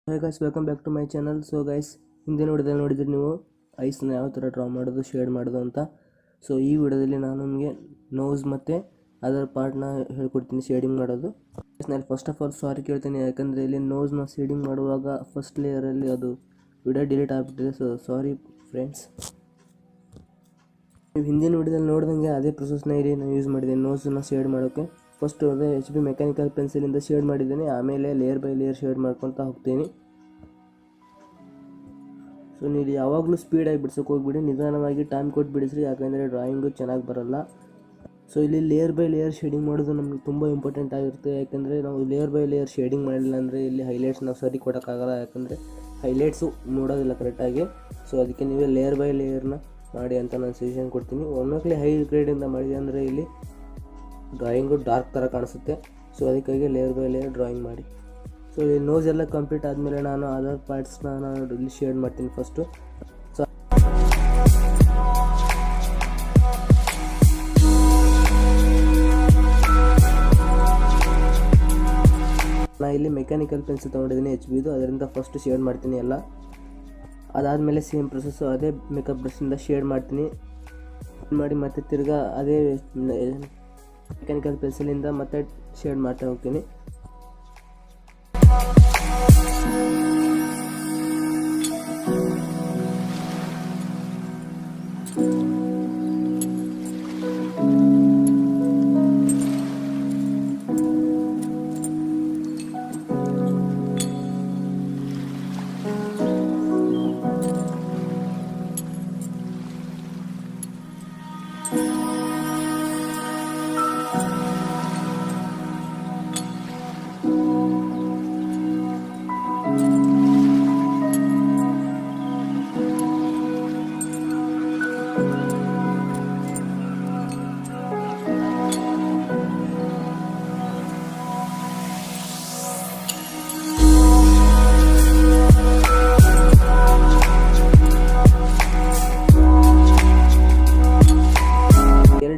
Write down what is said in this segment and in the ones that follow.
Hi guys, welcome back to my channel. So guys, ಹಿಂದಿನ ವಿಡಿಯೋದಲ್ಲಿ ನೋಡಿದ್ರಿ ನೀವು ಐಸ್ನ ಯಾವ ಥರ ಡ್ರಾ ಮಾಡೋದು, ಶೇಡ್ ಮಾಡೋದು ಅಂತ. ಸೊ ಈ ವಿಡಿಯೋದಲ್ಲಿ ನಾನು ನಿಮಗೆ ನೋಸ್ ಮತ್ತು ಅದರ ಪಾರ್ಟ್ನ ಹೇಳ್ಕೊಡ್ತೀನಿ ಶೇಡಿಂಗ್ ಮಾಡೋದು. ನಾನು ಫಸ್ಟ್ ಆಫ್ ಆಲ್ ಸಾರಿ ಕೇಳ್ತೀನಿ, ಯಾಕಂದರೆ ಇಲ್ಲಿ ನೋಸ್ನ ಶೇಡಿಂಗ್ ಮಾಡುವಾಗ ಫಸ್ಟ್ ಲೇಯರಲ್ಲಿ ಅದು ವಿಡಿಯೋ ಡಿಲೀಟ್ ಆಗಿಬಿಟ್ಟಿದೆ. So sorry friends. ನೀವು ಹಿಂದಿನ ವಿಡಿಯೋದಲ್ಲಿ ನೋಡಿದಂಗೆ ಅದೇ ಪ್ರೊಸೆಸ್ನ ಇಲ್ಲಿ ನಾನು ಯೂಸ್ ಮಾಡಿದ್ದೀನಿ ನೋಸನ್ನು ಶೇಡ್ ಮಾಡೋಕ್ಕೆ. ಫಸ್ಟ್ ಅದೇ HP ಮೆಕ್ಯಾನಿಕಲ್ ಪೆನ್ಸಿಲಿಂದ ಶೇಡ್ ಮಾಡಿದ್ದೀನಿ, ಆಮೇಲೆ ಲೇಯರ್ ಬೈ ಲೇಯರ್ ಶೇಡ್ ಮಾಡ್ಕೊತಾ ಹೋಗ್ತೀನಿ. ಸೊ ನೀವು ಯಾವಾಗಲೂ ಸ್ಪೀಡಾಗಿ ಬಿಡ್ಸೋಕೆ ಹೋಗ್ಬಿಡಿ, ನಿಧಾನವಾಗಿ ಟೈಮ್ ಕೊಟ್ಟು ಬಿಡಿಸ್ರಿ, ಯಾಕಂದರೆ ಡ್ರಾಯಿಂಗು ಚೆನ್ನಾಗಿ ಬರೋಲ್ಲ. ಸೊ ಇಲ್ಲಿ ಲೇಯರ್ ಬೈ ಲೇಯರ್ ಶೇಡಿಂಗ್ ಮಾಡೋದು ನಮಗೆ ತುಂಬ ಇಂಪಾರ್ಟೆಂಟ್ ಆಗಿರುತ್ತೆ. ಯಾಕಂದರೆ ನಾವು ಲೇಯರ್ ಬೈ ಲೇಯರ್ ಶೇಡಿಂಗ್ ಮಾಡಿಲ್ಲ ಅಂದರೆ ಇಲ್ಲಿ ಹೈಲೈಟ್ಸ್ ನಾವು ಸರಿ ಕೊಡೋಕ್ಕಾಗಲ್ಲ, ಯಾಕಂದರೆ ಹೈಲೈಟ್ಸು ನೋಡೋದಿಲ್ಲ ಕರೆಕ್ಟಾಗಿ. ಸೊ ಅದಕ್ಕೆ ನೀವೇ ಲೇಯರ್ ಬೈ ಲೇಯರ್ನ ಮಾಡಿ ಅಂತ ನಾನು ಸಜೆಷನ್ ಕೊಡ್ತೀನಿ. ಒಮ್ಮೆ ಹೈ ಗ್ರೇಡಿಂದ ಮಾಡಿದೆ ಅಂದರೆ ಇಲ್ಲಿ ಡ್ರಾಯಿಂಗು ಡಾರ್ಕ್ ಥರ ಕಾಣಿಸುತ್ತೆ. ಸೊ ಅದಕ್ಕಾಗಿ ಲೇಯರ್ ಬೈ ಲೇಯರ್ ಡ್ರಾಯಿಂಗ್ ಮಾಡಿ. ಸೊ ಈ ನೋಸ್ ಎಲ್ಲ ಕಂಪ್ಲೀಟ್ ಆದಮೇಲೆ ನಾನು ಅದರ್ ಪಾರ್ಟ್ಸ್ನ ನಾನು ಇಲ್ಲಿ ಶೇಡ್ ಮಾಡ್ತೀನಿ ಫಸ್ಟು. ಸೊ ನಾನು ಇಲ್ಲಿ ಮೆಕ್ಯಾನಿಕಲ್ ಪೆನ್ಸಿಲ್ ತೊಗೊಂಡಿದ್ದೀನಿ HBದು, ಅದರಿಂದ ಫಸ್ಟ್ ಶೇಡ್ ಮಾಡ್ತೀನಿ ಎಲ್ಲ. ಅದಾದಮೇಲೆ ಸೇಮ್ ಪ್ರೊಸೆಸ್ಸು ಅದೇ ಮೇಕಪ್ ಬ್ರಷಿಂದ ಶೇಡ್ ಮಾಡ್ತೀನಿ ಮಾಡಿ ಮತ್ತೆ ತಿರ್ಗಾ ಅದೇ ಮೆಕ್ಯಾನಿಕಲ್ ಪೆನ್ಸಿಲಿಂದ ಮತ್ತೆ ಶೇಡ್ ಮಾಡ್ತಾ ಹೋಗ್ತೀನಿ.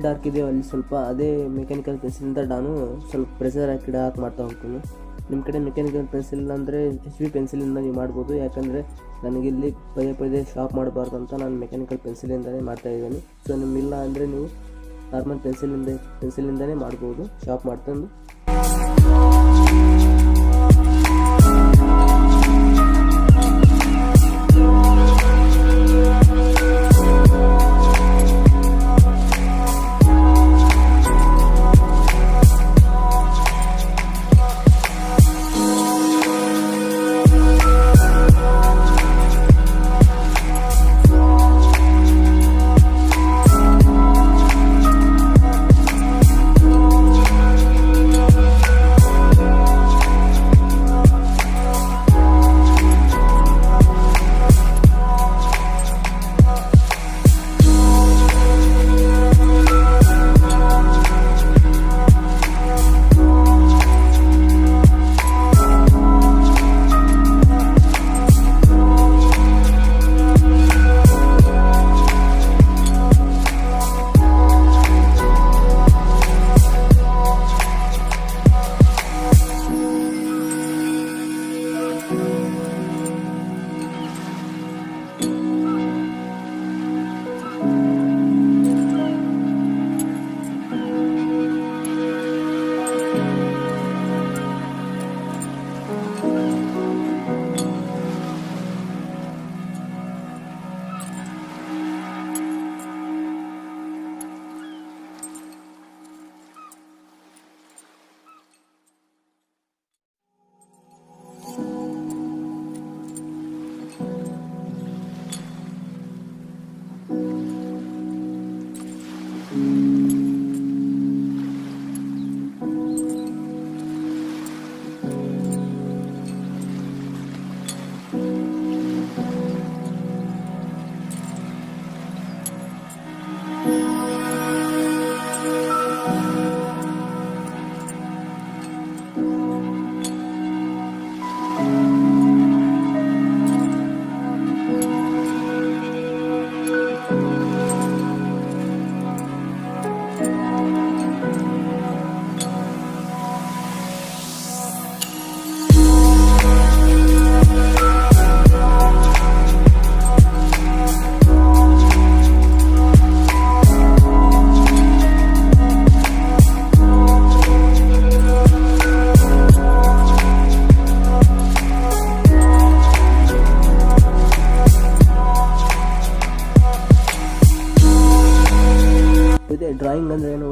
ಡಾರ್ಕ್ ಇದೆಯೋ ಅಲ್ಲಿ ಸ್ವಲ್ಪ ಅದೇ ಮೆಕ್ಯಾನಿಕಲ್ ಪೆನ್ಸಿಲಿಂದ ನಾನು ಸ್ವಲ್ಪ ಪ್ರೆಷರ್ ಹಾಕಿ ಡಾರ್ಕ್ ಮಾಡ್ತಾ ಹೋಗ್ತೀನಿ. ನಿಮ್ಮ ಕಡೆ ಮೆಕ್ಯಾನಿಕಲ್ ಪೆನ್ಸಿಲ್ ಅಂದರೆ HP ಪೆನ್ಸಿಲಿಂದ ನೀವು ಮಾಡ್ಬೋದು, ಯಾಕಂದರೆ ನನಗಿಲ್ಲಿ ಪದೇ ಶಾರ್ಪ್ ಮಾಡಬಾರ್ದು ಅಂತ ನಾನು ಮೆಕ್ಯಾನಿಕಲ್ ಪೆನ್ಸಿಲಿಂದಲೇ ಮಾಡ್ತಾಯಿದ್ದೀನಿ. ಸೊ ನಿಮ್ಮಿಲ್ಲ ಅಂದರೆ ನೀವು ನಾರ್ಮಲ್ ಪೆನ್ಸಿಲಿಂದಲೇ ಮಾಡ್ಬೋದು ಶಾರ್ಪ್ ಮಾಡ್ಕೊಂಡು.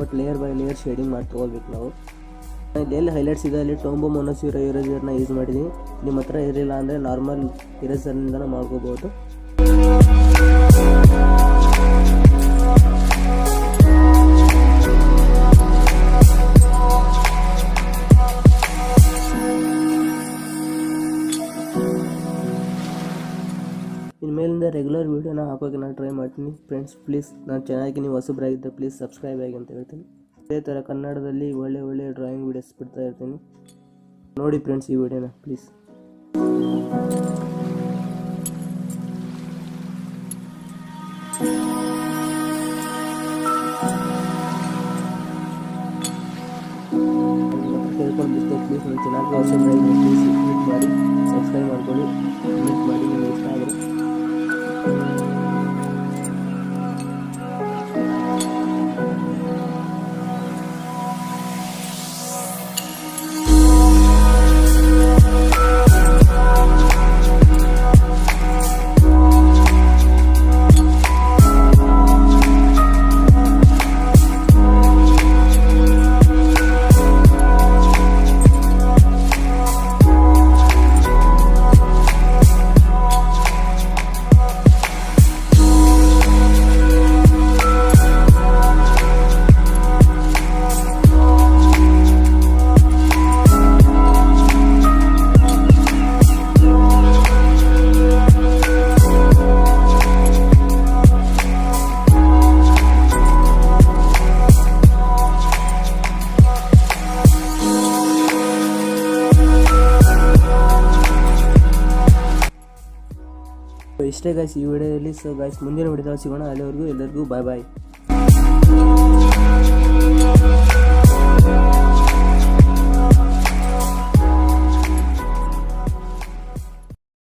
But layer by layer shading ಮಾಡಿ ತೊಗೊಳ್ಬೇಕು ನಾವು. ಎಲ್ಲಿ ಹೈಲೈಟ್ಸ್ ಇದೆ ಅಲ್ಲಿ ಟೊಂಬೊ ಮೊನೊಸ್ಯೂರ ಇರೇಸರ್ನ ಯೂಸ್ ಮಾಡಿದ್ದೀನಿ. ನಿಮ್ಮ ಹತ್ರ ಇರಲಿಲ್ಲ ಅಂದರೆ ನಾರ್ಮಲ್ ಇರೇಸರ್ನಿಂದನೂ ಮಾಡ್ಕೋಬೋದು. ಇನ್ಮೇಲಿಂದ ರೆಗ್ಯುಲರ್ ವೀಡಿಯೋನ ಹಾಕೋಕ್ಕೆ ನಾನು ಟ್ರೈ ಮಾಡ್ತೀನಿ ಫ್ರೆಂಡ್ಸ್. ಪ್ಲೀಸ್ ನಾನು ಚೆನ್ನಾಗಿ ನೀವು ಹೊಸಬ್ರಾಗಿದ್ದರೆ ಪ್ಲೀಸ್ ಸಬ್ಸ್ಕ್ರೈಬ್ ಆಗಿ ಅಂತ ಹೇಳ್ತೀನಿ. ಇದೇ ಥರ ಕನ್ನಡದಲ್ಲಿ ಒಳ್ಳೆ ಡ್ರಾಯಿಂಗ್ ವೀಡಿಯೋಸ್ ಬಿಡ್ತಾ ಇರ್ತೀನಿ. ನೋಡಿ ಫ್ರೆಂಡ್ಸ್ ಈ ವಿಡಿಯೋನ ಪ್ಲೀಸ್. ಕೇಳ್ಕೊಂಡು ಪ್ಲೀಸ್ ನಾನು ಚೆನ್ನಾಗಿ ಹೊಸಬ್ರಾಗಿದ್ದರೆ ಪ್ಲೀಸ್ ಕ್ಲಿಕ್ ಮಾಡಿ ಸಬ್ಸ್ಕ್ರೈಬ್ ಮಾಡ್ಕೊಳ್ಳಿ, ಕಮೆಂಟ್ ಮಾಡಿ ನಿಮಗೆ ಇಷ್ಟ ಆದರೆ. ಇಷ್ಟೇ ಗೈಸ್ ಈ ವಿಡಿಯೋದಲ್ಲಿ. ಸೊ ಗೈಸ್ ಮುಂದಿನ ವಿಡಿಯೋದಲ್ಲಿ ಸಿಗೋಣ. ಅಲ್ಲಿವರೆಗೂ ಎಲ್ಲರಿಗೂ ಬಾಯ್ ಬಾಯ್.